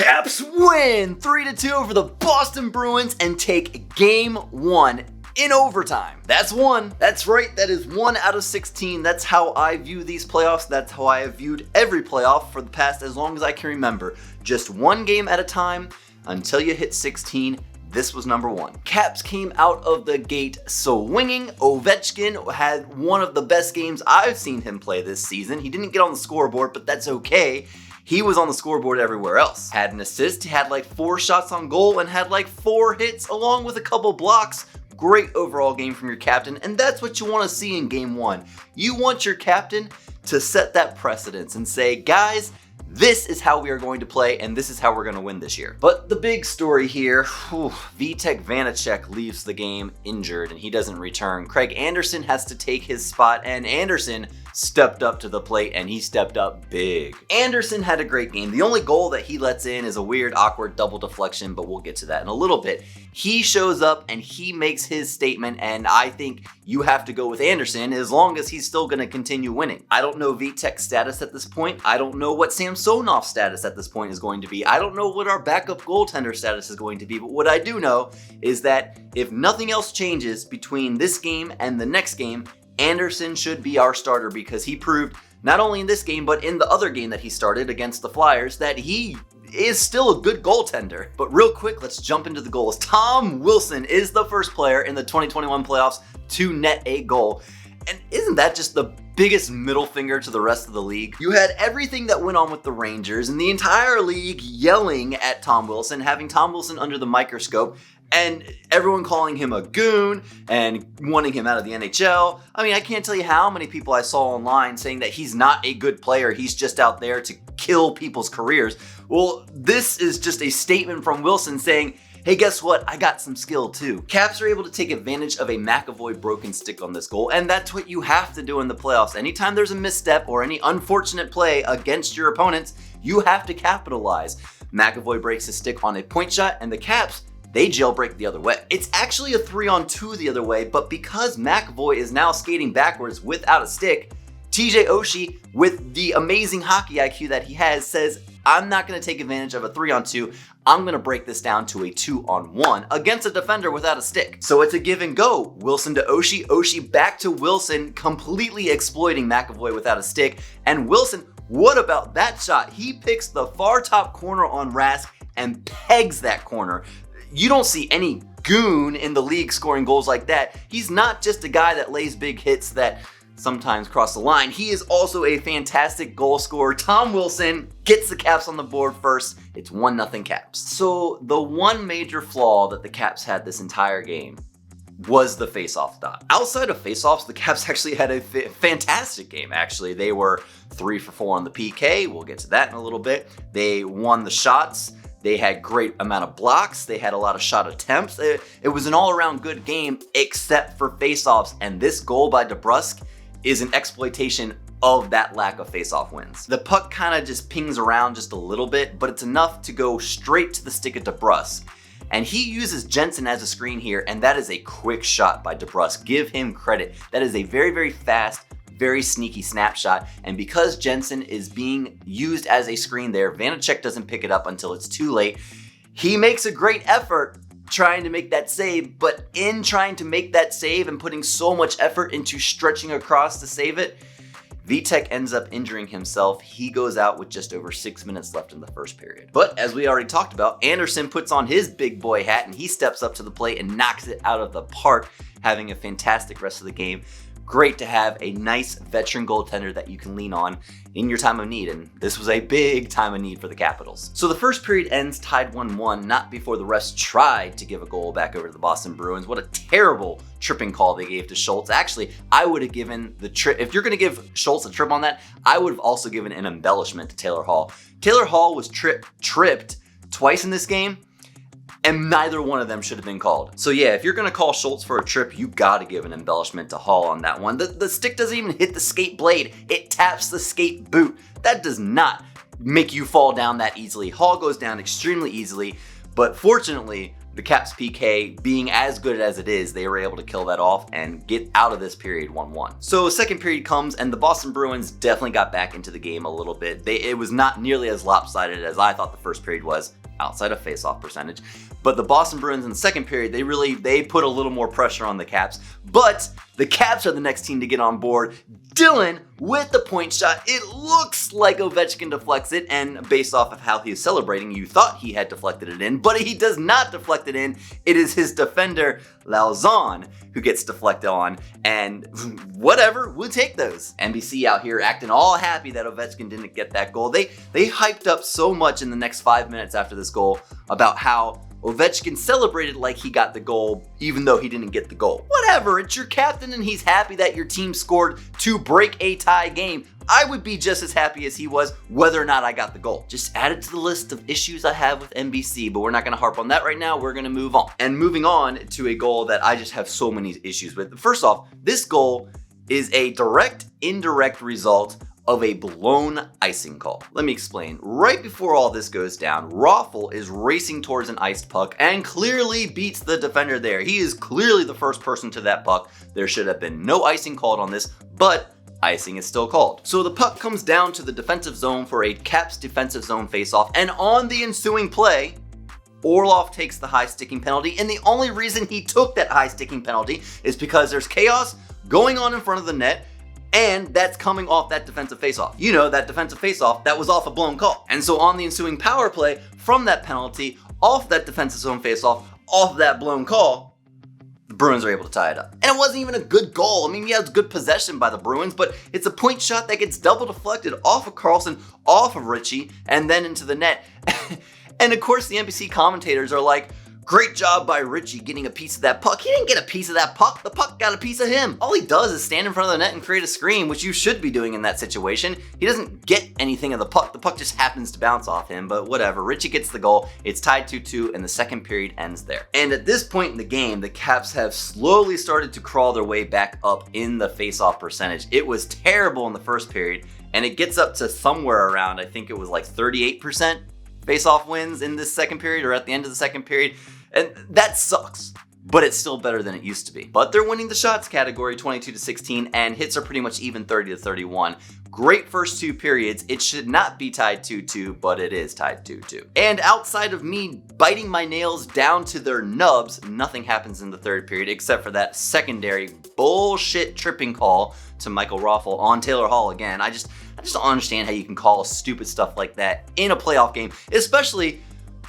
Caps win 3-2 over the Boston Bruins and take game 1 in overtime. That's one. That's right. That is 1 out of 16. That's how I view these playoffs. That's how I have viewed every playoff for the past as long as I can remember. Just one game at a time until you hit 16. This was number 1. Caps came out of the gate swinging. Ovechkin had one of the best games I've seen him play this season. He didn't get on the scoreboard, but that's okay. He was on the scoreboard everywhere else. Had an assist, had like 4 shots on goal, and had like 4 hits along with a couple blocks. Great overall game from your captain, and that's what you want to see in game 1. You want your captain to set that precedence and say, guys, this is how we are going to play, and this is how we're going to win this year. But the big story here, Vitek Vanacek leaves the game injured, and he doesn't return. Craig Anderson has to take his spot, and Anderson stepped up to the plate, and he stepped up big. Anderson had a great game. The only goal that he lets in is a weird, awkward double deflection, but we'll get to that in a little bit. He shows up, and he makes his statement, and I think you have to go with Anderson as long as he's still going to continue winning. I don't know Vitek's status at this point. I don't know what Samsonov's status at this point is going to be. I don't know what our backup goaltender status is going to be, but what I do know is that if nothing else changes between this game and the next game, Anderson should be our starter because he proved not only in this game, but in the other game that he started against the Flyers that he is still a good goaltender. But real quick, let's jump into the goals. Tom Wilson is the first player in the 2021 playoffs to net a goal. And isn't that just the biggest middle finger to the rest of the league? You had everything that went on with the Rangers and the entire league yelling at Tom Wilson, having Tom Wilson under the microscope, and everyone calling him a goon and wanting him out of the NHL. I mean, I can't tell you how many people I saw online saying that he's not a good player. He's just out there to kill people's careers. Well, this is just a statement from Wilson saying, hey, guess what? I got some skill too. Caps are able to take advantage of a McAvoy broken stick on this goal, and that's what you have to do in the playoffs. Anytime there's a misstep or any unfortunate play against your opponents, you have to capitalize. McAvoy breaks his stick on a point shot, and the Caps, they jailbreak the other way. It's actually a 3-on-2 the other way, but because McAvoy is now skating backwards without a stick, TJ Oshie, with the amazing hockey IQ that he has, says, I'm not going to take advantage of a 3-on-2. I'm going to break this down to a 2-on-1 against a defender without a stick. So it's a give and go. Wilson to Oshie, Oshie back to Wilson, completely exploiting McAvoy without a stick. And Wilson, what about that shot? He picks the far top corner on Rask and pegs that corner. You don't see any goon in the league scoring goals like that. He's not just a guy that lays big hits that sometimes cross the line. He is also a fantastic goal scorer. Tom Wilson gets the Caps on the board first. It's 1-0 Caps. So the one major flaw that the Caps had this entire game was the face-off dot. Outside of face-offs, the Caps actually had a fantastic game, actually. They were 3 for 4 on the PK. We'll get to that in a little bit. They won the shots. They had great amount of blocks. They had a lot of shot attempts. It was an all-around good game except for face-offs, and this goal by DeBrusk is an exploitation of that lack of face-off wins. The puck kind of just pings around just a little bit, but it's enough to go straight to the stick of DeBrusk. And he uses Jensen as a screen here, and that is a quick shot by DeBrusk. Give him credit. That is a very, very fast, very sneaky snapshot, and because Jensen is being used as a screen there, Vanacek doesn't pick it up until it's too late. He makes a great effort trying to make that save, but in trying to make that save and putting so much effort into stretching across to save it, Vitek ends up injuring himself. He goes out with just over 6 minutes left in the first period. But as we already talked about, Anderson puts on his big boy hat and he steps up to the plate and knocks it out of the park, having a fantastic rest of the game. Great to have a nice veteran goaltender that you can lean on in your time of need, and this was a big time of need for the Capitals. So the first period ends tied 1-1, not before the refs tried to give a goal back over to the Boston Bruins. What a terrible tripping call they gave to Schultz. Actually, I would have given the trip, if you're going to give Schultz a trip on that, I would have also given an embellishment to Taylor Hall. Taylor Hall was tripped twice in this game, and neither one of them should have been called. So yeah, if you're going to call Schultz for a trip, you got to give an embellishment to Hall on that one. The stick doesn't even hit the skate blade. It taps the skate boot. That does not make you fall down that easily. Hall goes down extremely easily, but fortunately, the Caps PK being as good as it is, they were able to kill that off and get out of this period 1-1. So second period comes and the Boston Bruins definitely got back into the game a little bit. It was not nearly as lopsided as I thought the first period was, outside of face-off percentage. But the Boston Bruins in the second period, they put a little more pressure on the Caps. But the Caps are the next team to get on board. Dylan with the point shot. It looks like Ovechkin deflects it, and based off of how he is celebrating, you thought he had deflected it in, but he does not deflect it in. It is his defender, Lauzon, who gets deflected on, and whatever, we'll take those. NBC out here acting all happy that Ovechkin didn't get that goal. They hyped up so much in the next 5 minutes after this goal about how Ovechkin celebrated like he got the goal, even though he didn't get the goal. Whatever, it's your captain and he's happy that your team scored to break a tie game. I would be just as happy as he was whether or not I got the goal. Just add it to the list of issues I have with NBC, but we're not gonna harp on that right now, we're gonna move on. And moving on to a goal that I just have so many issues with. First off, this goal is a direct, indirect result of a blown icing call. Let me explain. Right before all this goes down, Raffl is racing towards an iced puck and clearly beats the defender there. He is clearly the first person to that puck. There should have been no icing called on this, but icing is still called. So the puck comes down to the defensive zone for a Caps defensive zone faceoff, and on the ensuing play, Orlov takes the high sticking penalty, and the only reason he took that high sticking penalty is because there's chaos going on in front of the net, and that's coming off that defensive faceoff. You know, that defensive faceoff, that was off a blown call. And so on the ensuing power play, from that penalty, off that defensive zone faceoff, off that blown call, the Bruins are able to tie it up. And it wasn't even a good goal. I mean, yeah, it's good possession by the Bruins, but it's a point shot that gets double deflected off of Carlson, off of Ritchie, and then into the net. And of course, the NBC commentators are like, great job by Ritchie getting a piece of that puck. He didn't get a piece of that puck. The puck got a piece of him. All he does is stand in front of the net and create a screen, which you should be doing in that situation. He doesn't get anything of the puck. The puck just happens to bounce off him, but whatever. Ritchie gets the goal. It's tied 2-2, and the second period ends there. And at this point in the game, the Caps have slowly started to crawl their way back up in the face-off percentage. It was terrible in the first period, and it gets up to somewhere around, I think it was like 38% face-off wins in this second period, or at the end of the second period. And that sucks, but it's still better than it used to be. But they're winning the shots category 22-16, and hits are pretty much even 30-31. Great first two periods. It should not be tied 2-2, but it is tied 2-2. And outside of me biting my nails down to their nubs, nothing happens in the third period except for that secondary bullshit tripping call to Michael Raffl on Taylor Hall again. I just don't understand how you can call stupid stuff like that in a playoff game, especially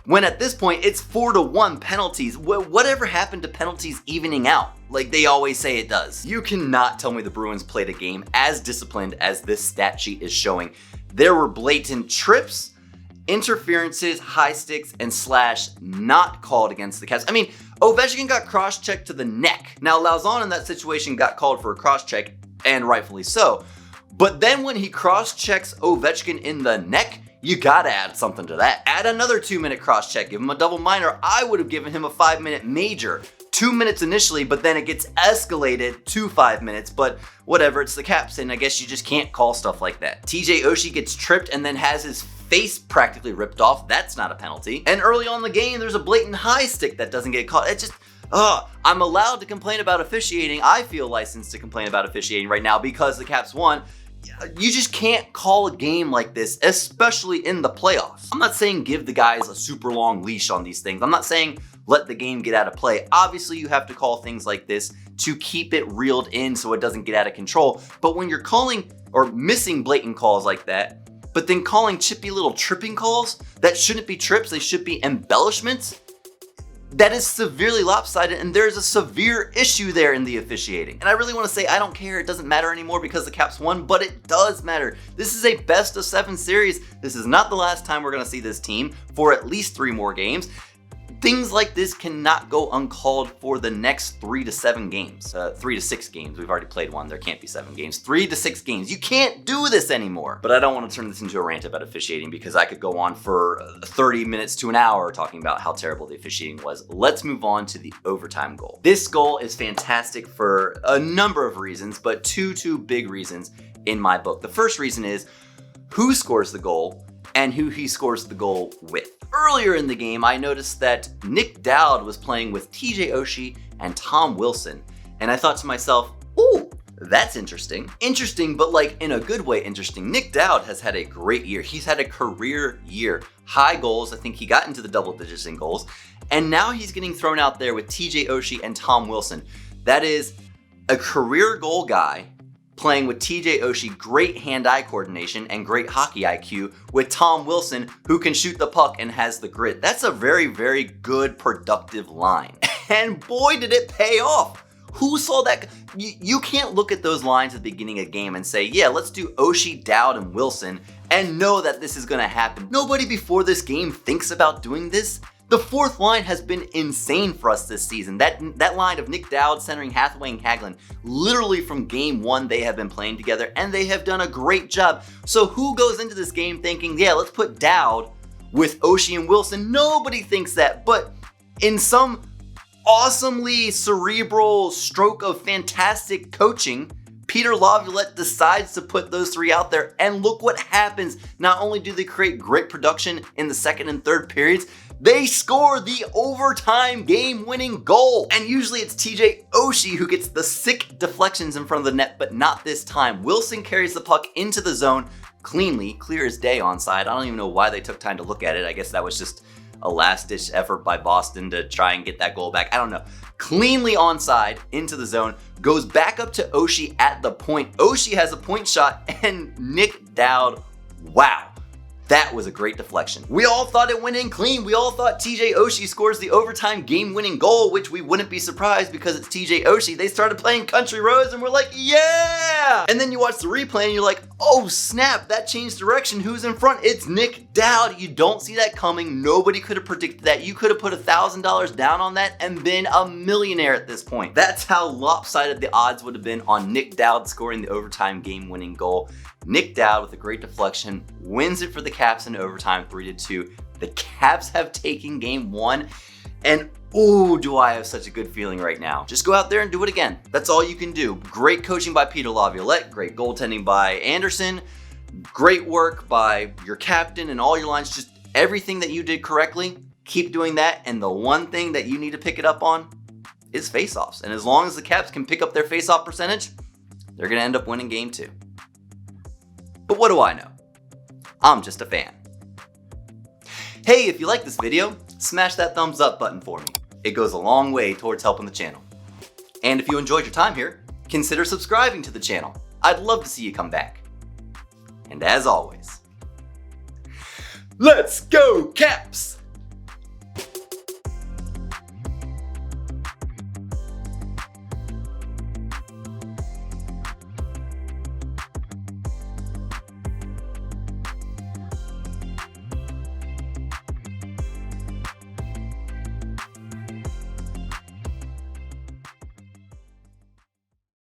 when at this point it's 4-1 penalties. Whatever happened to penalties evening out like they always say it does? You cannot tell me the Bruins played a game as disciplined as this stat sheet is showing. There were blatant trips, interferences, high sticks, and slash not called against the Caps. I mean, Ovechkin got cross-checked to the neck. Now, Lauzon in that situation got called for a cross-check, and rightfully so. But then when he cross-checks Ovechkin in the neck, you gotta add something to that. Add another 2-minute cross-check, give him a double minor. I would have given him a 5-minute major. 2 minutes initially, but then it gets escalated to 5 minutes, but whatever, it's the Caps, and I guess you just can't call stuff like that. TJ Oshie gets tripped and then has his face practically ripped off. That's not a penalty. And early on in the game, there's a blatant high stick that doesn't get caught. It just, I'm allowed to complain about officiating. I feel licensed to complain about officiating right now because the Caps won. You just can't call a game like this, especially in the playoffs. I'm not saying give the guys a super long leash on these things. I'm not saying let the game get out of play. Obviously, you have to call things like this to keep it reeled in so it doesn't get out of control. But when you're calling or missing blatant calls like that, but then calling chippy little tripping calls that shouldn't be trips, they should be embellishments, that is severely lopsided, and there's a severe issue there in the officiating. And I really want to say I don't care, it doesn't matter anymore because the Caps won, but it does matter. This is a best of 7 series. This is not the last time we're going to see this team for at least 3 more games. Things like this cannot go uncalled for the next 3 to 7 games. 3 to 6 games. We've already played one. There can't be 7 games. 3 to 6 games. You can't do this anymore. But I don't want to turn this into a rant about officiating because I could go on for 30 minutes to an hour talking about how terrible the officiating was. Let's move on to the overtime goal. This goal is fantastic for a number of reasons, but two big reasons in my book. The first reason is who scores the goal and who he scores the goal with. Earlier in the game, I noticed that Nick Dowd was playing with TJ Oshie and Tom Wilson, and I thought to myself, ooh, that's interesting. Interesting, but like in a good way interesting. Nick Dowd has had a great year. He's had a career year. High goals, I think he got into the double digits in goals, and now he's getting thrown out there with TJ Oshie and Tom Wilson. That is a career goal guy playing with TJ Oshie, great hand-eye coordination and great hockey IQ, with Tom Wilson, who can shoot the puck and has the grit. That's a very, very good, productive line. And boy, did it pay off. Who saw that? You can't look at those lines at the beginning of a game and say, yeah, let's do Oshie, Dowd, and Wilson, and know that this is gonna happen. Nobody before this game thinks about doing this. The fourth line has been insane for us this season. That line of Nick Dowd centering Hathaway and Hagelin, literally from game one, they have been playing together and they have done a great job. So who goes into this game thinking, yeah, let's put Dowd with Oshie and Wilson? Nobody thinks that, but in some awesomely cerebral stroke of fantastic coaching, Peter Laviolette decides to put those three out there, and look what happens. Not only do they create great production in the second and third periods, they score the overtime game-winning goal. And usually it's TJ Oshie who gets the sick deflections in front of the net, but not this time. Wilson carries the puck into the zone cleanly, clear as day onside. I don't even know why they took time to look at it. I guess that was just a last-ditch effort by Boston to try and get that goal back. I don't know. Cleanly onside into the zone, goes back up to Oshie at the point. Oshie has a point shot, and Nick Dowd, wow. That was a great deflection. We all thought it went in clean. We all thought TJ Oshie scores the overtime game-winning goal, which we wouldn't be surprised because it's TJ Oshie. They started playing Country Roads and we're like, yeah! And then you watch the replay and you're like, oh snap, that changed direction. Who's in front? It's Nick Dowd. You don't see that coming. Nobody could have predicted that. You could have put $1,000 down on that and been a millionaire at this point. That's how lopsided the odds would have been on Nick Dowd scoring the overtime game-winning goal. Nick Dowd with a great deflection wins it for the Caps in overtime 3-2. The Caps have taken game one, and ooh, do I have such a good feeling right now. Just go out there and do it again. That's all you can do. Great coaching by Peter Laviolette, great goaltending by Anderson, great work by your captain and all your lines, just everything that you did correctly. Keep doing that, and the one thing that you need to pick it up on is faceoffs. And as long as the Caps can pick up their faceoff percentage, they're gonna end up winning game two. But what do I know? I'm just a fan. Hey, if you like this video, smash that thumbs up button for me. It goes a long way towards helping the channel. And if you enjoyed your time here, consider subscribing to the channel. I'd love to see you come back. And as always, let's go Caps!